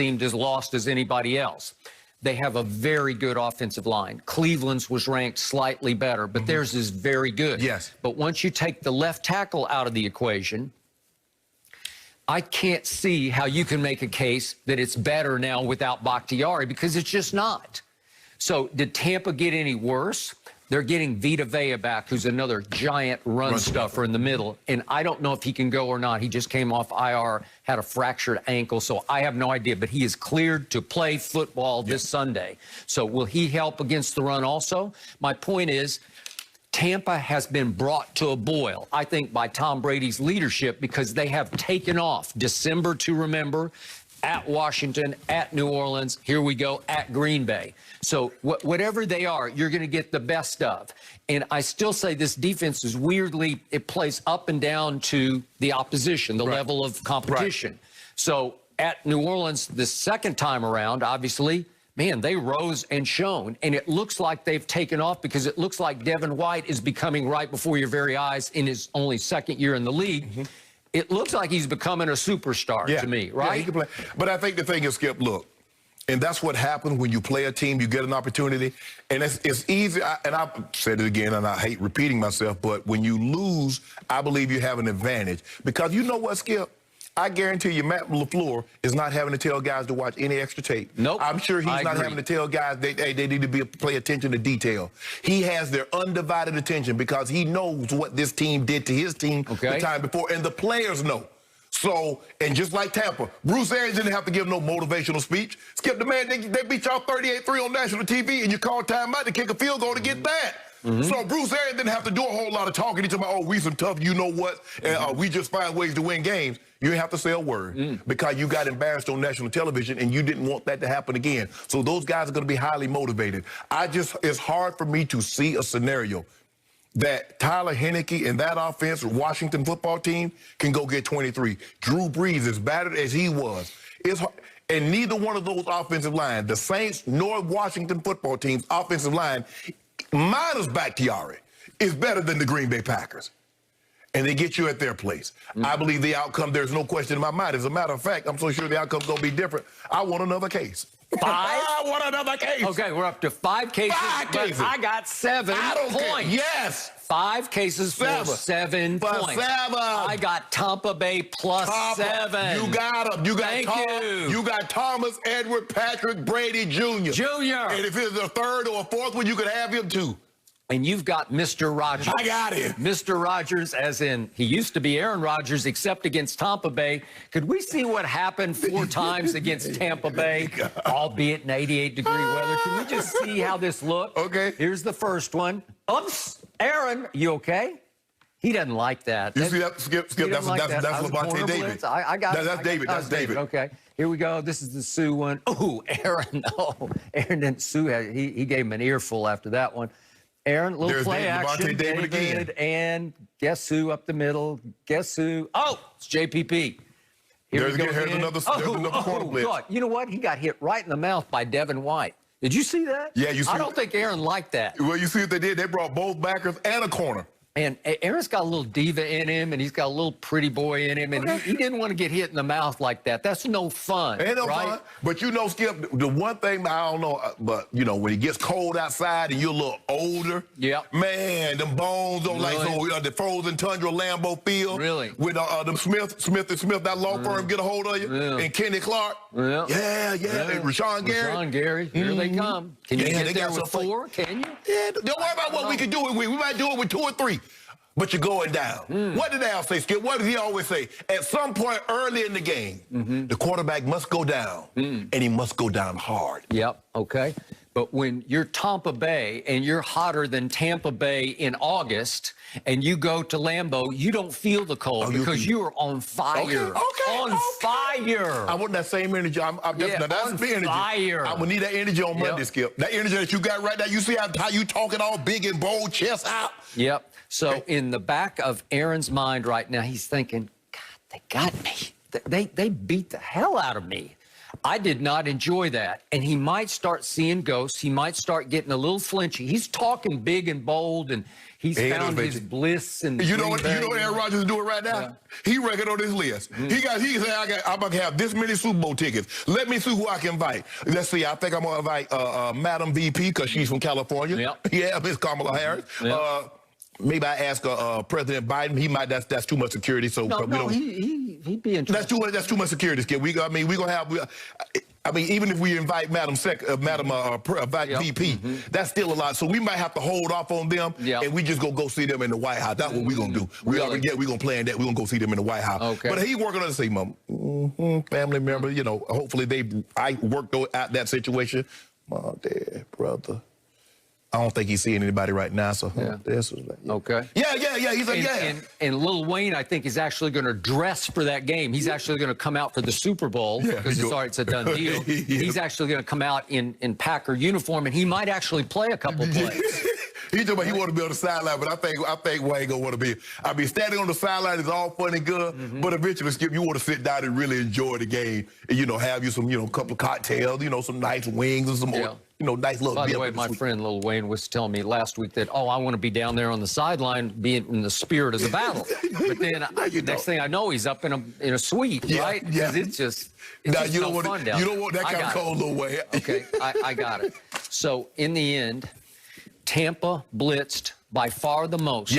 seemed as lost as anybody else. They have a very good offensive line. Cleveland's was ranked slightly better, but theirs is very good. Yes. But once you take the left tackle out of the equation, I can't see how you can make a case that it's better now without Bakhtiari, because it's just not. So did Tampa get any worse? They're getting Vita Vea back, who's another giant run stuffer in the middle. And I don't know if he can go or not. He just came off IR, had a fractured ankle, so I have no idea. But he is cleared to play football this Sunday. So will he help against the run also? My point is, Tampa has been brought to a boil, I think, by Tom Brady's leadership, because they have taken off December to remember, at Washington, at New Orleans, here we go, at Green Bay. So whatever they are, you're going to get the best of. And I still say this defense is weirdly, it plays up and down to the opposition, the level of competition. So at New Orleans, the second time around, obviously, man, they rose and shone. And it looks like they've taken off, because it looks like Devin White is becoming, right before your very eyes, in his only second year in the league, it looks like he's becoming a superstar to me, right? Yeah, he can play. But I think the thing is, Skip, look, and that's what happens when you play a team, you get an opportunity, and it's easy, and I've said it again, and I hate repeating myself, but when you lose, I believe you have an advantage. Because you know what, Skip? I guarantee you Matt LaFleur is not having to tell guys to watch any extra tape. Nope. I'm sure he's not having to tell guys they need to pay attention to detail. He has their undivided attention, because he knows what this team did to his team the time before, and the players know. So, and just like Tampa, Bruce Arians didn't have to give no motivational speech. Skip, the man, they beat y'all 38-3 on national TV, and you call timeout to kick a field goal to get that. So Bruce Arians didn't have to do a whole lot of talking. He talking about, oh, we some tough, you know what, we just find ways to win games. You didn't have to say a word because you got embarrassed on national television, and you didn't want that to happen again. So those guys are going to be highly motivated. It's hard for me to see a scenario that Tyler Heineke and that offense, Washington football team, can go get 23. Drew Brees, as battered as he was, and neither one of those offensive line, the Saints nor Washington football team's offensive line, minus Bakhtiari, is better than the Green Bay Packers. And they get you at their place. I believe the outcome, there's no question in my mind. As a matter of fact, I'm so sure the outcome's going to be different. I want another case. 5? I want another case. Okay, we're up to 5 cases. 5 cases. I got 7 points. Yes. 5 cases for 7 points. 7. I got Tampa Bay plus 7. You got him. You got Thank you. You got Thomas, Edward, Patrick, Brady, Jr. And if it's a third or a fourth one, you could have him too. And you've got Mr. Rogers. I got him. Mr. Rogers, as in he used to be Aaron Rodgers, except against Tampa Bay. Could we see what happened 4 times against Tampa Bay, albeit in 88-degree weather? Can we just see how this looked? Okay. Here's the first one. Oops, Aaron, you okay? He doesn't like that. You see that, Skip? That's Levante David. I got it. That's David. That's David. Okay. Here we go. This is the Sue one. Oh, Aaron. Oh, Aaron didn't Sue. He gave him an earful after that one. Aaron, little play action. David again. And guess who up the middle? Guess who? Oh, it's JPP. Here's another corner blitz. God. You know what? He got hit right in the mouth by Devin White. Did you see that? Yeah, you see. I don't think Aaron liked that. Well, you see what they did? They brought both backers and a corner. And Aaron's got a little diva in him, and he's got a little pretty boy in him, and he didn't want to get hit in the mouth like that. That's no fun. Ain't no fun. But you know, Skip, the one thing I don't know, but you know, when it gets cold outside and you're a little older, man, them bones don't like the frozen tundra Lambeau Field. Really? With them Smith, that law firm get a hold of you, and Kenny Clark. And Rashawn Gary. Rashawn Gary. Here they come. Can you get there with 4? Can you? Yeah, don't worry about what we can do it with. We might do it with 2 or 3. But you're going down. What did Al say, Skip? What did he always say? At some point early in the game, the quarterback must go down, and he must go down hard. Yep, okay. But when you're Tampa Bay and you're hotter than Tampa Bay in August, and you go to Lambeau, you don't feel the cold because you are on fire. On fire. I want that same energy. I'm definitely, that's the energy. Fire. I'm going to need that energy on Monday, Skip. That energy that you got right now. You see how you talking all big and bold, chest out? Yep. So in the back of Aaron's mind right now, he's thinking, God, they got me. They beat the hell out of me. I did not enjoy that. And he might start seeing ghosts. He might start getting a little flinchy. He's talking big and bold, and He's found his bliss in you know what Aaron Rodgers is doing right now? Yeah. He ranking on his list. He said, I'm gonna have this many Super Bowl tickets. Let me see who I can invite. Let's see. I think I'm gonna invite Madam VP because she's from California. Yep. Yeah, Miss Kamala Harris. Yep. Maybe I ask President Biden. He might. That's too much security. So he'd be interested. That's too much security, Skip. We're gonna have. Even if we invite Madam VP, that's still a lot. So we might have to hold off on them, and we just go see them in the White House. That's what we're gonna do. We're gonna plan that. We're gonna go see them in the White House. Okay. But he working on the same family member. You know, hopefully I worked out that situation. Mom, Dad, brother. I don't think he's seeing anybody right now, so this was like, okay. Yeah. He's like, And Lil Wayne, I think, is actually going to dress for that game. He's actually going to come out for the Super Bowl because it's a done deal. He's actually going to come out in Packer uniform, and he might actually play a couple plays. He told me he want to be on the sideline, but I think Wayne gonna want to be. Standing on the sideline is all fun and good, but eventually, Skip, you want to sit down and really enjoy the game, and have you some, couple of cocktails, some nice wings and some more. Nice little. By the way, my friend Lil Wayne was telling me last week that, I want to be down there on the sideline, being in the spirit of the battle. But then next thing I know, he's up in a suite, right? Yeah. It's just you don't want that kind of cold Lil Wayne. Okay, I got it. So in the end, Tampa blitzed by far the most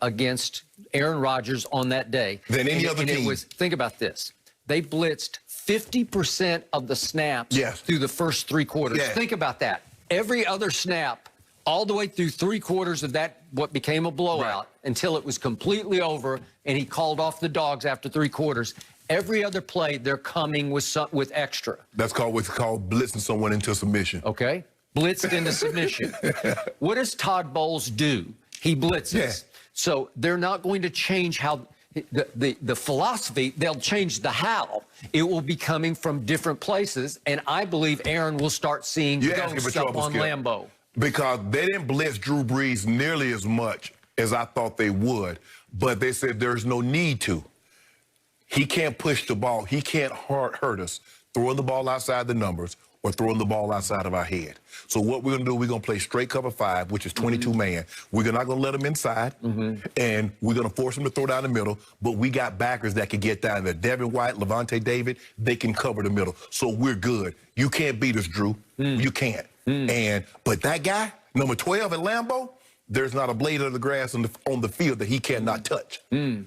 against Aaron Rodgers on that day than any other team. Think about this: they blitzed 50% of the snaps through the first 3 quarters. Think about that. Every other snap, all the way through 3 quarters of that, what became a blowout, until it was completely over, and he called off the dogs after 3 quarters. Every other play, they're coming with extra. That's what's called blitzing someone into submission. Okay, blitzed into submission. What does Todd Bowles do? He blitzes. Yeah. So they're not going to change how. The philosophy, they'll change the how. It will be coming from different places, and I believe Aaron will start seeing ghosts up on Lambeau. Because they didn't blitz Drew Brees nearly as much as I thought they would, but they said there's no need to. He can't push the ball. He can't hurt us throwing the ball outside the numbers or throwing the ball outside of our head. So what we're going to do, we're going to play straight cover 5, which is 22 man. We're not going to let them inside, and we're going to force them to throw down the middle, but we got backers that can get down there. Devin White, Levante David, they can cover the middle. So we're good. You can't beat us, Drew. You can't. But that guy, number 12 at Lambeau, there's not a blade of the grass on the field that he cannot touch.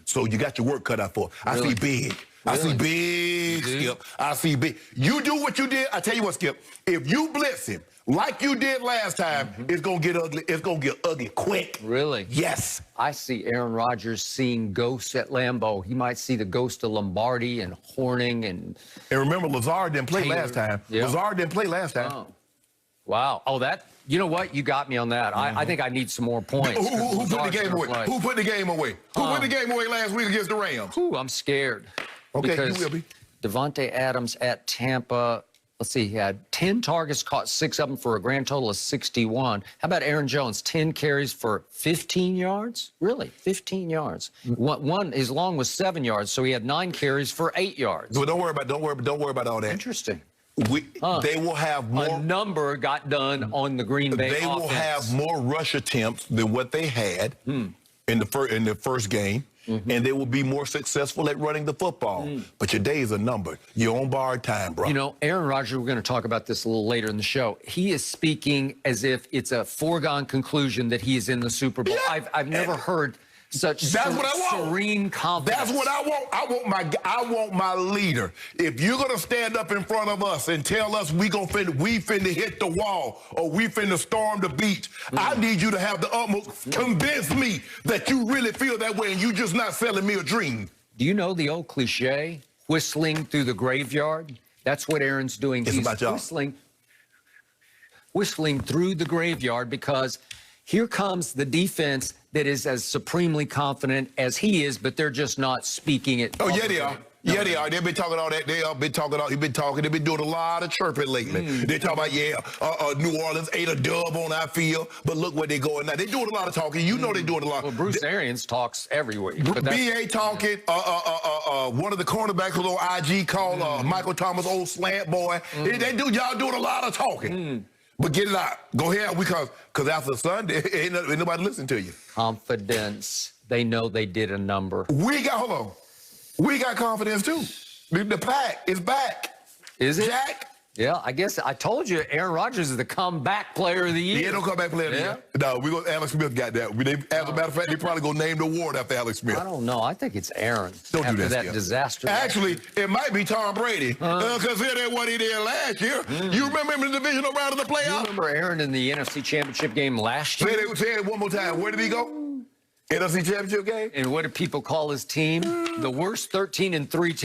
So you got your work cut out for. I see big. I see big, Skip. I see big. You do what you did. I tell you what, Skip. If you blitz him like you did last time, it's gonna get ugly. It's gonna get ugly quick. Really? Yes. I see Aaron Rodgers seeing ghosts at Lambeau. He might see the ghost of Lombardi and Horning and remember, Lazard didn't play last time. Lazard didn't play last time. Oh. Wow. Oh, that. You know what? You got me on that. I think I need some more points. Who put the game away? Who put the game away? Who put the game away last week against the Rams? I'm scared. Okay, you will be. Devontae Adams at Tampa, let's see, he had 10 targets, caught 6 of them for a grand total of 61. How about Aaron Jones? 10 carries for 15 yards? Really? 15 yards. One, his long was 7 yards, so he had 9 carries for 8 yards. Well, don't worry about all that. Interesting. They will have more. A number got done on the Green Bay offense. They will have more rush attempts than what they had in the first game. And they will be more successful at running the football. But your days are numbered. You're on borrowed time, bro. You know, Aaron Rodgers, we're going to talk about this a little later in the show. He is speaking as if it's a foregone conclusion that he is in the Super Bowl. Yeah. I've never heard such serene confidence. That's what I want. I want my leader. If you're gonna stand up in front of us and tell us we finna hit the wall or we finna storm the beach, I need you to have the utmost convince me that you really feel that way and you just not selling me a dream. Do you know the old cliche, whistling through the graveyard? That's what Aaron's doing. He's whistling through the graveyard because here comes the defense that is as supremely confident as he is, but they're just not speaking it. Oh, yeah, they are. Yeah, they are. They've been talking all that. They've been doing a lot of chirping lately. They talk about, New Orleans ate a dub on our field, but look where they're going now. They're doing a lot of talking. You know they're doing a lot. Well, Bruce Arians talks every week. B.A. talking. One of the cornerbacks was on IG called Michael Thomas, old slant boy. Y'all doing a lot of talking. But get it out. Go ahead, because after Sunday, ain't nobody listening to you. Confidence. They know they did a number. Hold on. We got confidence, too. The pack is back. Is it? Jack? Yeah, I guess I told you Aaron Rodgers is the comeback player of the year. Yeah, no comeback player of the year. No, Alex Smith got that. As a matter of fact, they probably going to name the award after Alex Smith. I don't know. I think it's Aaron. Don't after do that disaster. Actually, it might be Tom Brady. Considering what he did last year. You remember him in the divisional round of the playoffs? You remember Aaron in the NFC Championship game last year? Say it one more time. Where did he go? NFC Championship game? And what did people call his team? The worst 13-3 team.